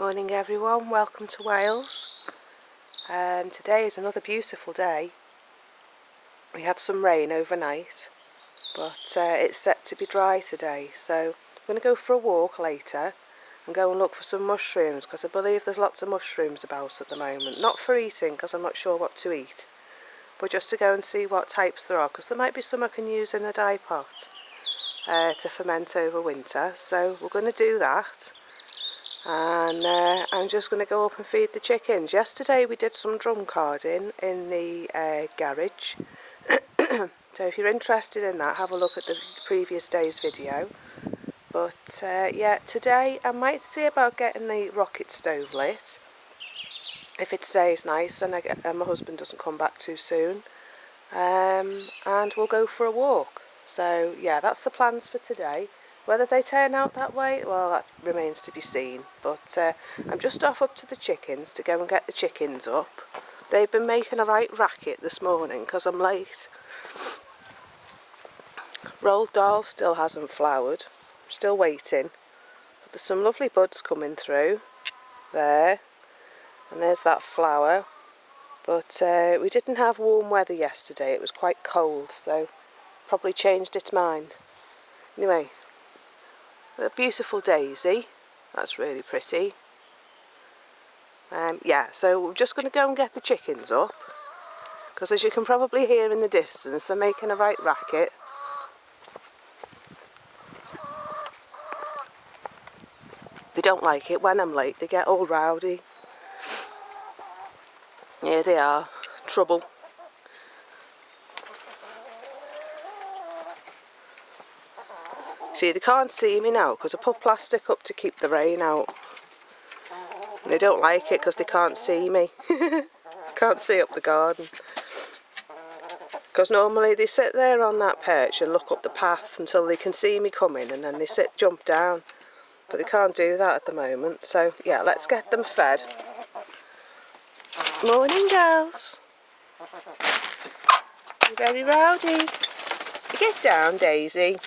Morning everyone, welcome to Wales. Today is another beautiful day. We had some rain overnight, but it's set to be dry today, so I'm going to go for a walk later and go and look for some mushrooms, because I believe there's lots of mushrooms about at the moment. Not for eating, because I'm not sure what to eat, but just to go and see what types there are, because there might be some I can use in the dye pot to ferment over winter. So we're going to do that. And I'm just going to go up and feed the chickens. Yesterday we did some drum carding in the garage. So if you're interested in that, have a look at the previous day's video. But yeah, today I might see about getting the rocket stove lit, if it stays nice and my husband doesn't come back too soon. And we'll go for a walk. So yeah, that's the plans for today. Whether they turn out that way, well, that remains to be seen. But I'm just off up to the chickens to go and get the chickens up. They've been making a right racket this morning because I'm late. Roald Dahl still hasn't flowered. I'm still waiting. But there's some lovely buds coming through. There. And there's that flower. But we didn't have warm weather yesterday. It was quite cold, so probably changed its mind. Anyway. A beautiful daisy, that's really pretty. Yeah, so we're just going to go and get the chickens up, because as you can probably hear in the distance, they're making a right racket. They don't like it when I'm late, they get all rowdy. Here they are, trouble. See, they can't see me now because I put plastic up to keep the rain out. They don't like it because they can't see me. Can't see up the garden. Because normally they sit there on that perch and look up the path until they can see me coming, and then they jump down. But they can't do that at the moment. So yeah, let's get them fed. Morning, girls. You're very rowdy. Get down, Daisy.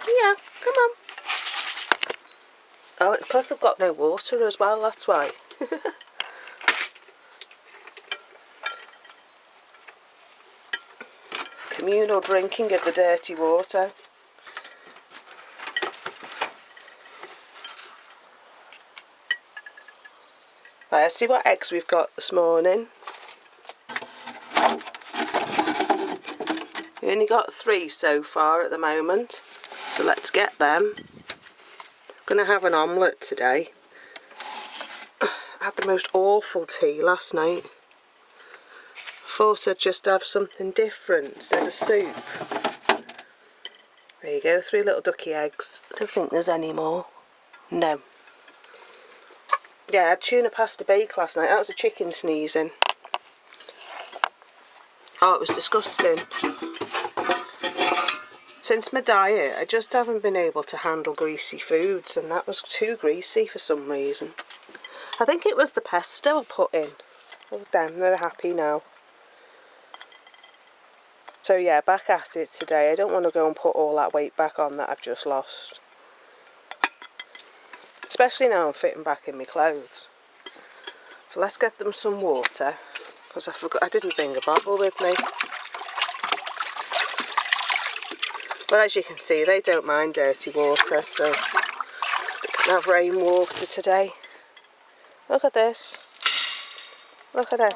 Yeah, come on. Oh, it's because they've got no water as well, that's why. Communal drinking of the dirty water. Right, let's see what eggs we've got this morning. We only got 3 so far at the moment. So let's get them. I'm going to have an omelette today. I had the most awful tea last night. I thought I'd just have something different instead of soup. There you go, 3 little ducky eggs. I don't think there's any more. No. Yeah, I had tuna pasta bake last night. That was a chicken sneezing. Oh, it was disgusting. Since my diet, I just haven't been able to handle greasy foods, and that was too greasy for some reason. I think it was the pesto I put in. Oh, damn, they're happy now. So yeah, back at it today. I don't want to go and put all that weight back on that I've just lost. Especially now I'm fitting back in my clothes. So let's get them some water, because I didn't bring a bottle with me. But as you can see, they don't mind dirty water, so they can have rainwater today. Look at this. Look at her,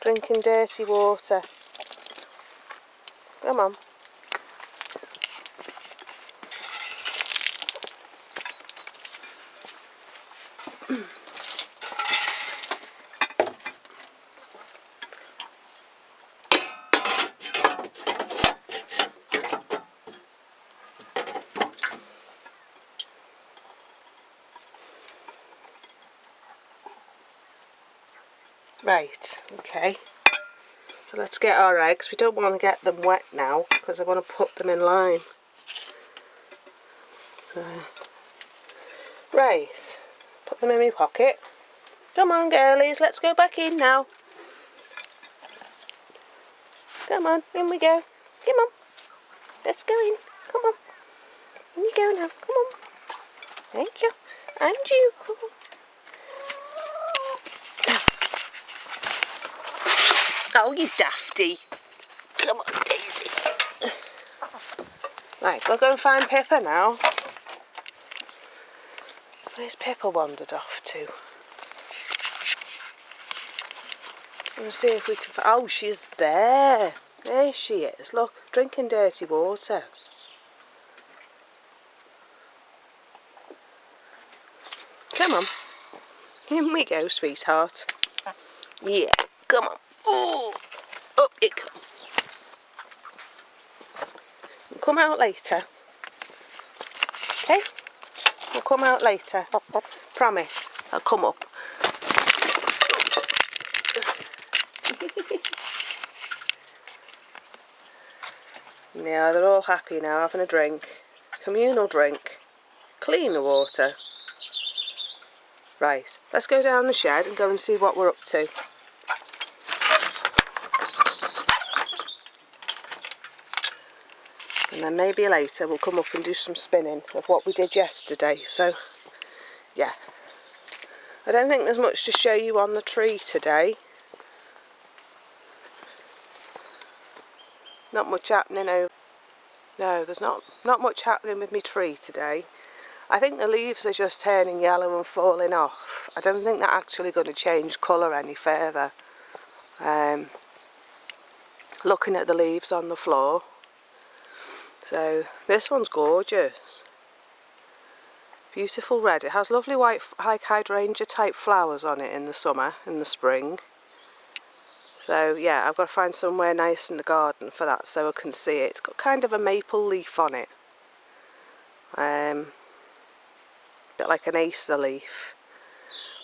drinking dirty water. Come on. Right, okay, so let's get our eggs. We don't want to get them wet now because I want to put them in lime. Right, put them in my pocket. Come on girlies, let's go back in now. Come on, in we go. Come on, let's go in. Come on, in you go now, come on. Thank you. And you. Oh, you dafty. Come on, Daisy. Right, we'll go and find Pippa now. Where's Pippa wandered off to? Let's see if we can... Oh, she's there. There she is. Look, drinking dirty water. Come on. In we go, sweetheart. Yeah, come on. Oh, up it comes. We'll come out later. Okay? We'll come out later. Promise. I'll come up. Yeah, they're all happy now, having a drink. Communal drink. Clean water. Right, let's go down the shed and go and see what we're up to. And then maybe later we'll come up and do some spinning of what we did yesterday. So, yeah. I don't think there's much to show you on the tree today. Not much happening over... No, there's not much happening with my tree today. I think the leaves are just turning yellow and falling off. I don't think they're actually going to change colour any further. Looking at the leaves on the floor. So this one's gorgeous. Beautiful red. It has lovely white like hydrangea type flowers on it in the summer, in the spring. So yeah, I've got to find somewhere nice in the garden for that so I can see it. It's got kind of a maple leaf on it. Bit like an Acer leaf.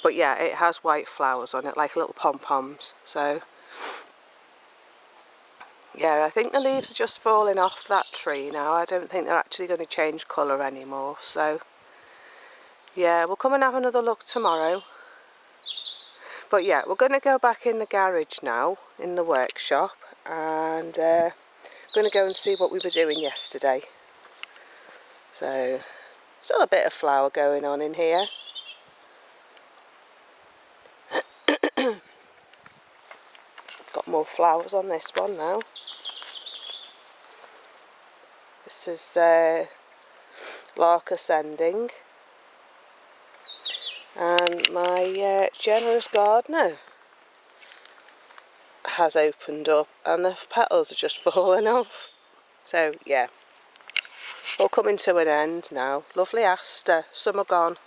But yeah, it has white flowers on it, like little pom-poms. So yeah, I think the leaves are just falling off that tree now. I don't think they're actually going to change colour anymore. So yeah, we'll come and have another look tomorrow. But yeah, we're going to go back in the garage now, in the workshop, and going to go and see what we were doing yesterday. So, still a bit of flower going on in here. Got more flowers on this one now. This is lark ascending. And my generous gardener has opened up and the petals are just falling off. So yeah, all coming to an end now. Lovely aster, summer gone.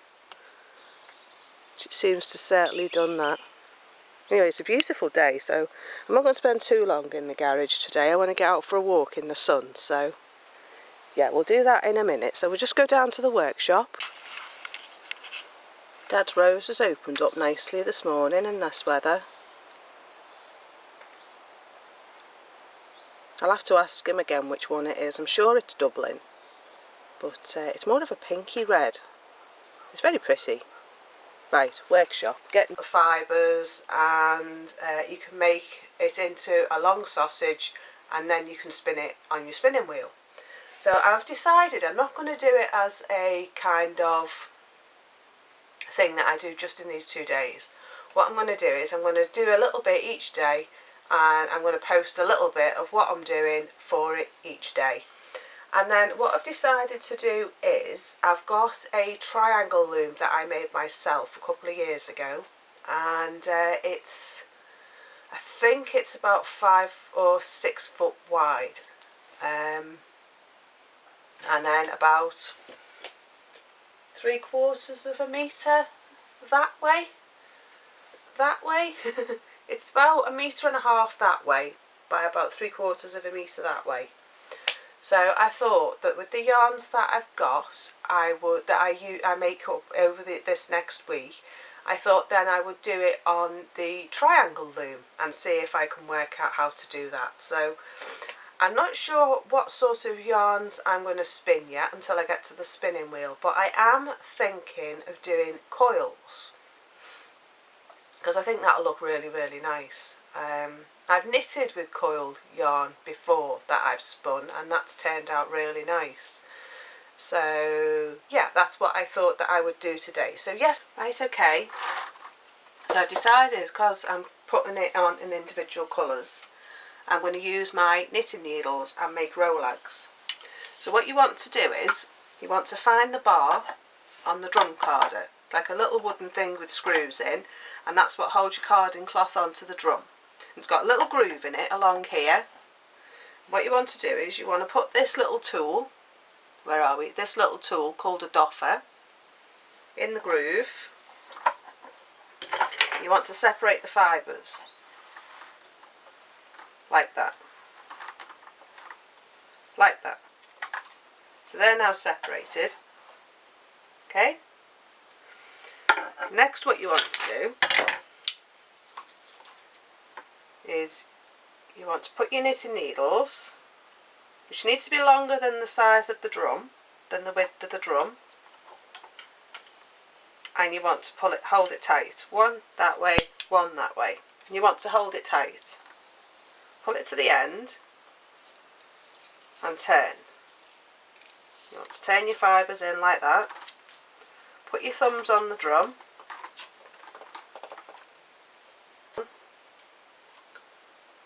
It seems to certainly done that. Anyway, it's a beautiful day, so I'm not going to spend too long in the garage today. I want to get out for a walk in the sun, so yeah, we'll do that in a minute. So we'll just go down to the workshop. Dad's rose has opened up nicely this morning in this weather. I'll have to ask him again which one it is. I'm sure it's Dublin, but it's more of a pinky red. It's very pretty. Right, workshop. Getting the fibres and you can make it into a long sausage and then you can spin it on your spinning wheel. So I've decided I'm not going to do it as a kind of thing that I do just in these 2 days. What I'm going to do is I'm going to do a little bit each day and I'm going to post a little bit of what I'm doing for it each day. And then what I've decided to do is I've got a triangle loom that I made myself a couple of years ago, and I think it's about 5 or 6 foot wide, and then about 3/4 of a metre that way. It's about 1.5 meters that way by about 3/4 of a metre that way. So I thought that with the yarns that I've got, I make up over this next week, I thought then I would do it on the triangle loom and see if I can work out how to do that. So I'm not sure what sort of yarns I'm going to spin yet until I get to the spinning wheel, but I am thinking of doing coils because I think that'll look really, really nice. I've knitted with coiled yarn before that I've spun, and that's turned out really nice. So yeah, that's what I thought that I would do today. So yes, right, okay. So I've decided, because I'm putting it on in individual colours, I'm going to use my knitting needles and make rolags. So what you want to do is, you want to find the bar on the drum carder. It's like a little wooden thing with screws in, and that's what holds your carding cloth onto the drum. It's got a little groove in it along here. What you want to do is you want to put this little tool, where are we? This little tool called a doffer in the groove. You want to separate the fibres like that. Like that. So they're now separated. Okay? Next, what you want to do is you want to put your knitting needles, which need to be longer than the size of the drum, than the width of the drum, and you want to pull it, hold it tight. One that way, one that way. And you want to hold it tight. Pull it to the end and turn. You want to turn your fibres in like that. Put your thumbs on the drum.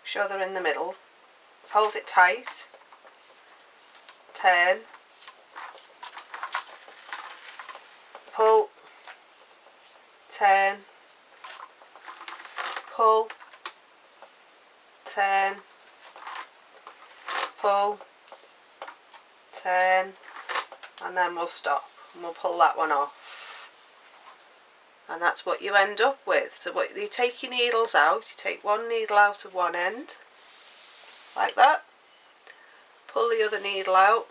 Sure they're in the middle. Hold it tight. Turn. Pull. Turn. Pull. Turn. Pull. Turn. And then we'll stop and we'll pull that one off. And that's what you end up with. So what you take your needles out, you take one needle out of one end, like that, pull the other needle out,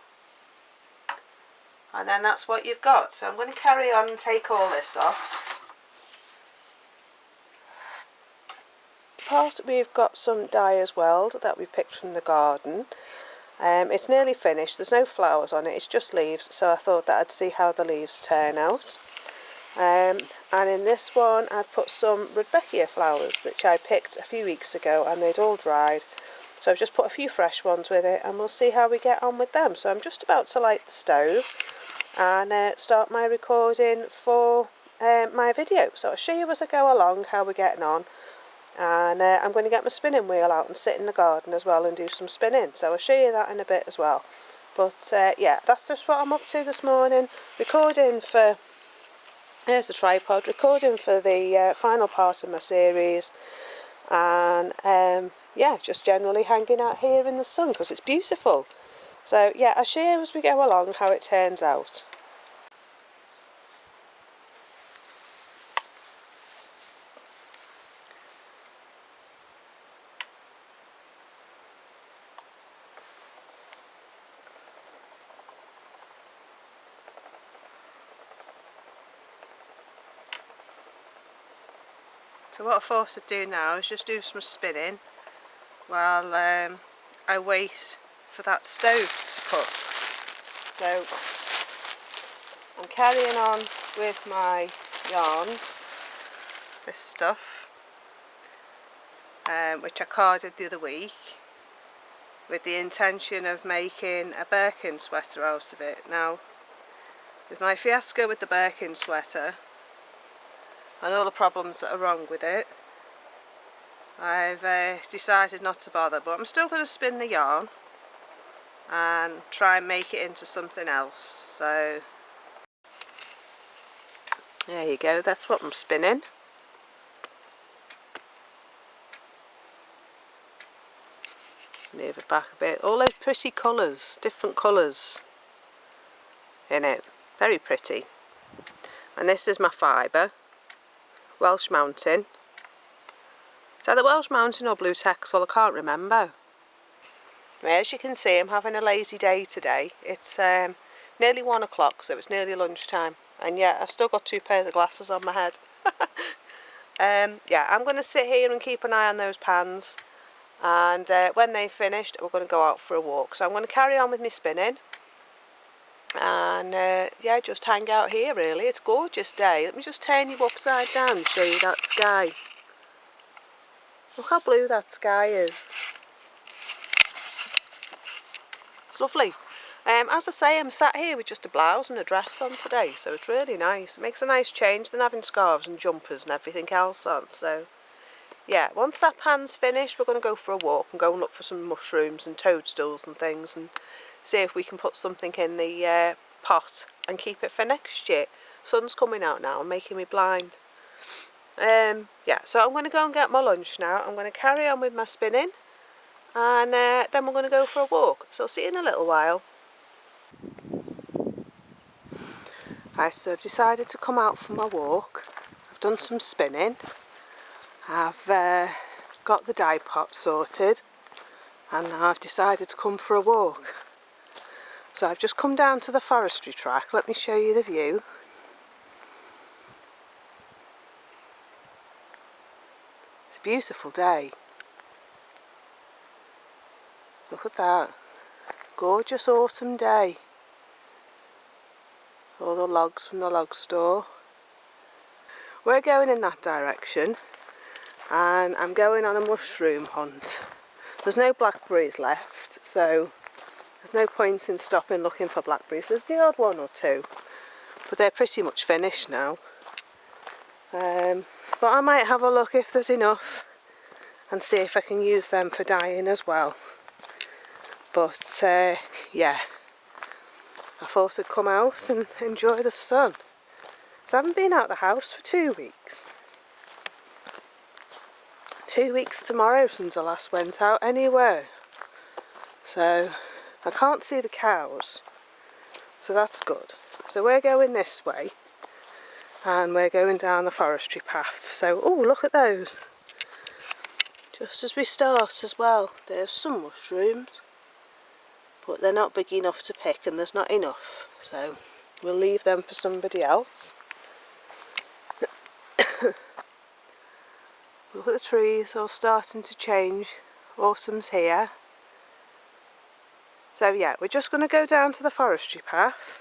and then that's what you've got. So I'm going to carry on and take all this off. Part we've got some dyer's weld that we picked from the garden. It's nearly finished, there's no flowers on it, it's just leaves, so I thought that I'd see how the leaves turn out. And in this one I've put some rudbeckia flowers which I picked a few weeks ago, and they'd all dried, so I've just put a few fresh ones with it, and we'll see how we get on with them. So I'm just about to light the stove and start my recording for my video. So I'll show you as I go along how we're getting on, and I'm going to get my spinning wheel out and sit in the garden as well and do some spinning, so I'll show you that in a bit as well. But yeah, that's just what I'm up to this morning, recording for, there's the tripod, recording for the final part of my series, and yeah, just generally hanging out here in the sun because it's beautiful. So yeah, I'll show you as we go along how it turns out. So what I thought I'd do now is just do some spinning while I wait for that stove to cook. So I'm carrying on with my yarns, this stuff, which I carded the other week, with the intention of making a Birkin sweater out of it. Now, with my fiasco with the Birkin sweater and all the problems that are wrong with it, I've decided not to bother, but I'm still going to spin the yarn and try and make it into something else. So there you go, that's what I'm spinning. Move it back a bit. All those pretty colours, different colours in it, very pretty. And this is my fibre, Welsh Mountain. Is that the Welsh Mountain or Blue Texel? I can't remember. As you can see, I'm having a lazy day today. It's nearly 1 o'clock, so it's nearly lunchtime. And yeah, I've still got 2 pairs of glasses on my head. Yeah, I'm going to sit here and keep an eye on those pans. And when they've finished, we're going to go out for a walk. So I'm going to carry on with my spinning. And yeah, just hang out here really. It's a gorgeous day. Let me just turn you upside down and show you that sky. Look how blue that sky is. It's lovely. As I say, I'm sat here with just a blouse and a dress on today, so it's really nice. It makes a nice change than having scarves and jumpers and everything else on. So yeah, once that pan's finished, we're going to go for a walk and go and look for some mushrooms and toadstools and things and see if we can put something in the pot and keep it for next year. Sun's coming out now and making me blind. Yeah, so I'm going to go and get my lunch now. I'm going to carry on with my spinning, and then we're going to go for a walk. So I'll see you in a little while. Right, so I've decided to come out for my walk. I've done some spinning. I've got the dye pot sorted, and now I've decided to come for a walk. So I've just come down to the forestry track. Let me show you the view. It's a beautiful day. Look at that. Gorgeous autumn day. All the logs from the log store. We're going in that direction, and I'm going on a mushroom hunt. There's no blackberries left, so there's no point in stopping looking for blackberries. There's the odd one or two, but they're pretty much finished now. But I might have a look if there's enough and see if I can use them for dyeing as well. But yeah, I thought I'd come out and enjoy the sun. So I haven't been out the house for 2 weeks. 2 weeks tomorrow since I last went out anywhere. So I can't see the cows, so that's good. So we're going this way, and we're going down the forestry path. So, oh, look at those. Just as we start as well, there's some mushrooms, but they're not big enough to pick, and there's not enough, so we'll leave them for somebody else. Look at the trees all starting to change. Autumn's here. So yeah, we're just going to go down to the forestry path,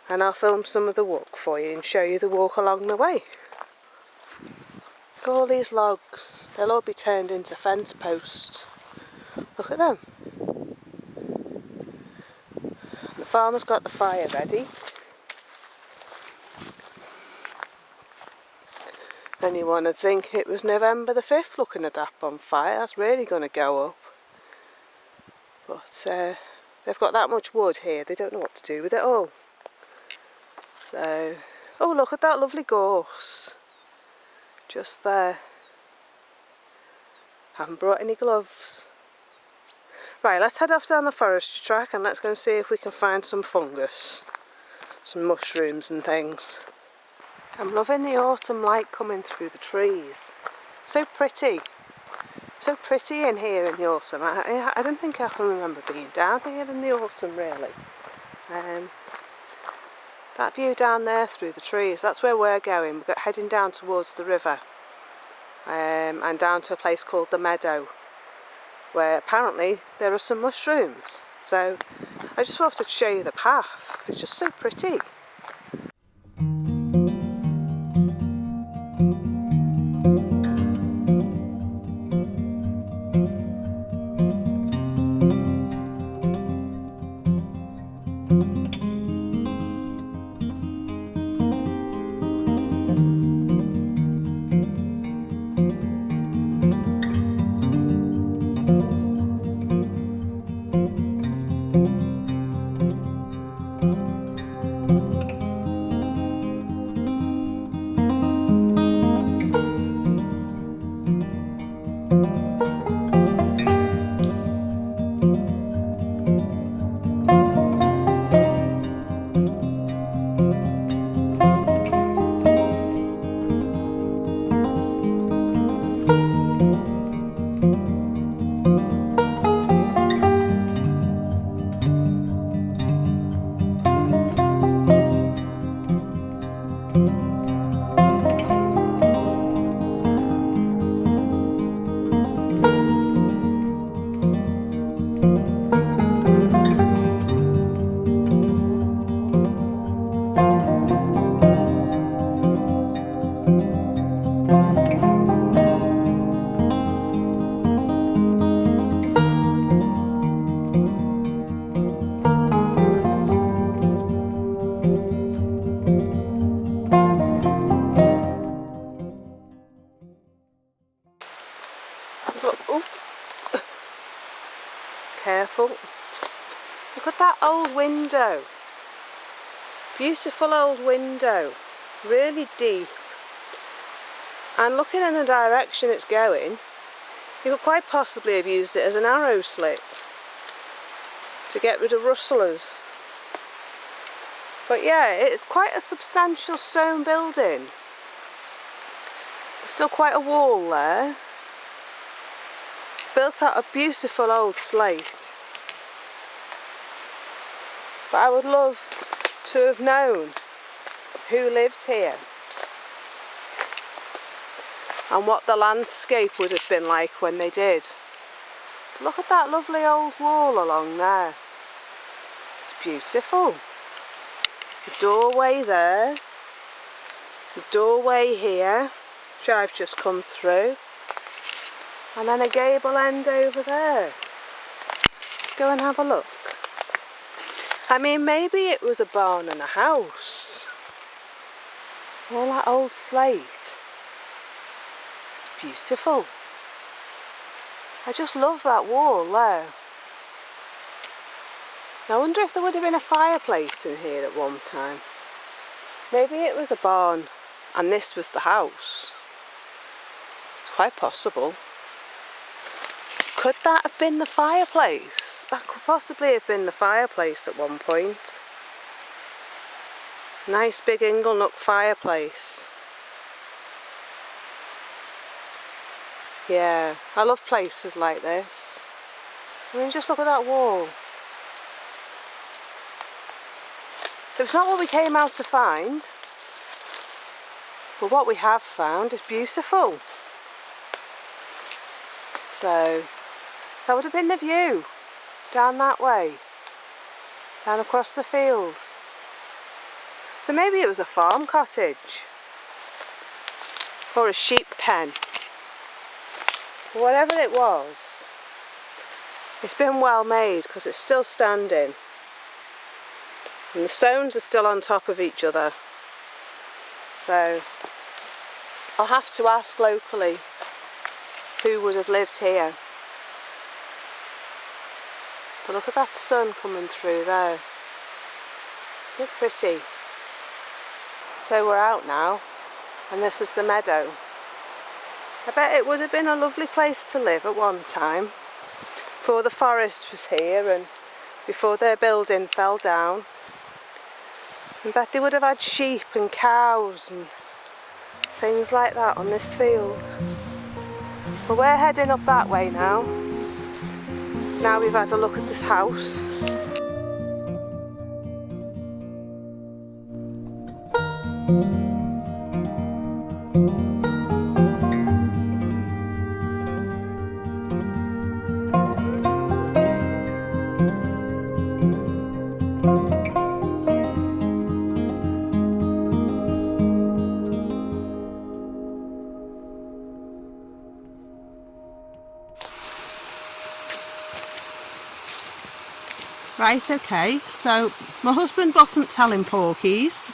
and I'll film some of the walk for you and show you the walk along the way. Look at all these logs. They'll all be turned into fence posts. Look at them. The farmer's got the fire ready. Anyone would think it was November the 5th looking at that bonfire. That's really going to go up. But they've got that much wood here, they don't know what to do with it all. So, oh, look at that lovely gorse. Just there. Haven't brought any gloves. Right, let's head off down the forestry track and let's go and see if we can find some fungus. Some mushrooms and things. I'm loving the autumn light coming through the trees. So pretty. So pretty in here in the autumn. I don't think I can remember being down here in the autumn really. That view down there through the trees, that's where we're going. We're heading down towards the river, and down to a place called the Meadow, where apparently there are some mushrooms. So I just thought I'd show you the path. It's just so pretty. window. Beautiful old window. Really deep. And looking in the direction it's going, you could quite possibly have used it as an arrow slit to get rid of rustlers. But yeah, it's quite a substantial stone building. There's still quite a wall there. Built out of beautiful old slate. But I would love to have known who lived here and what the landscape would have been like when they did. Look at that lovely old wall along there. It's beautiful. The doorway there. The doorway here, which I've just come through. And then a gable end over there. Let's go and have a look. I mean, maybe it was a barn and a house. All that old slate. It's beautiful. I just love that wall there. I wonder if there would have been a fireplace in here at one time. Maybe it was a barn and this was the house. It's quite possible. Could that have been the fireplace? That could possibly have been the fireplace at one point. Nice big inglenook fireplace. Yeah, I love places like this. I mean, just look at that wall. So it's not what we came out to find, but what we have found is beautiful. So that would have been the view down that way, down across the field. So maybe it was a farm cottage or a sheep pen. Whatever it was, it's been well made because it's still standing and the stones are still on top of each other. So I'll have to ask locally who would have lived here. But look at that sun coming through there. Isn't it pretty? So we're out now, and this is the meadow. I bet it would have been a lovely place to live at one time, before the forest was here and before their building fell down. I bet they would have had sheep and cows and things like that on this field. But we're heading up that way now. Now we've had a look at this house. Right, okay, so my husband wasn't telling porkies.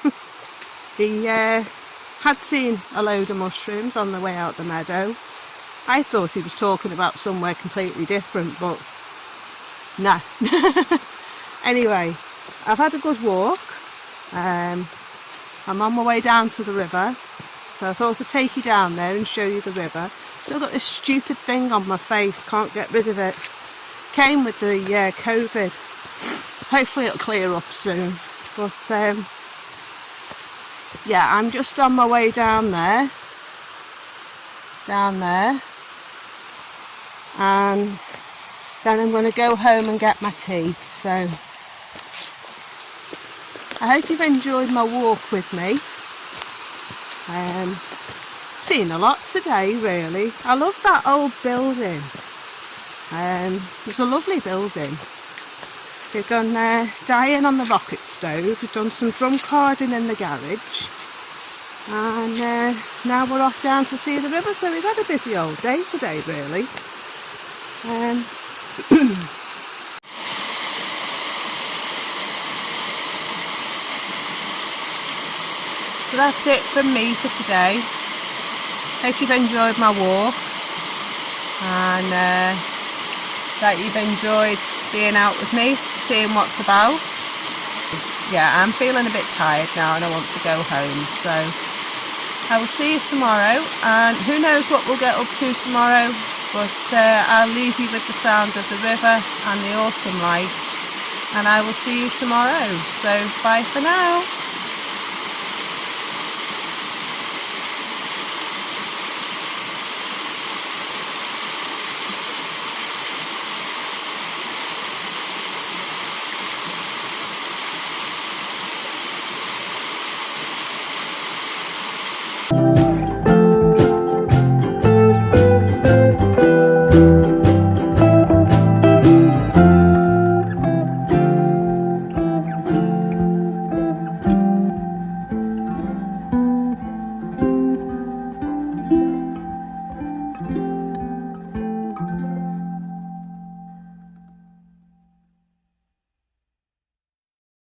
He had seen a load of mushrooms on the way out the meadow. I thought he was talking about somewhere completely different, but no. Anyway, I've had a good walk. I'm on my way down to the river, so I thought I'd take you down there and show you the river. Still got this stupid thing on my face, can't get rid of it. Came with the COVID. Hopefully it'll clear up soon. But yeah, I'm just on my way down there. And then I'm going to go home and get my tea. So I hope you've enjoyed my walk with me. Seen a lot today, really. I love that old building. It's a lovely building. We've done dyeing on the rocket stove, we've done some drum carding in the garage, and now we're off down to see the river, so we've had a busy old day today, really. So that's it from me for today. Hope you've enjoyed my walk, and that you've enjoyed being out with me, seeing what's about. yeah, I'm feeling a bit tired now and I want to go home. So I will see you tomorrow, and who knows what we'll get up to tomorrow, but I'll leave you with the sound of the river and the autumn light, and I will see you tomorrow. So bye for now.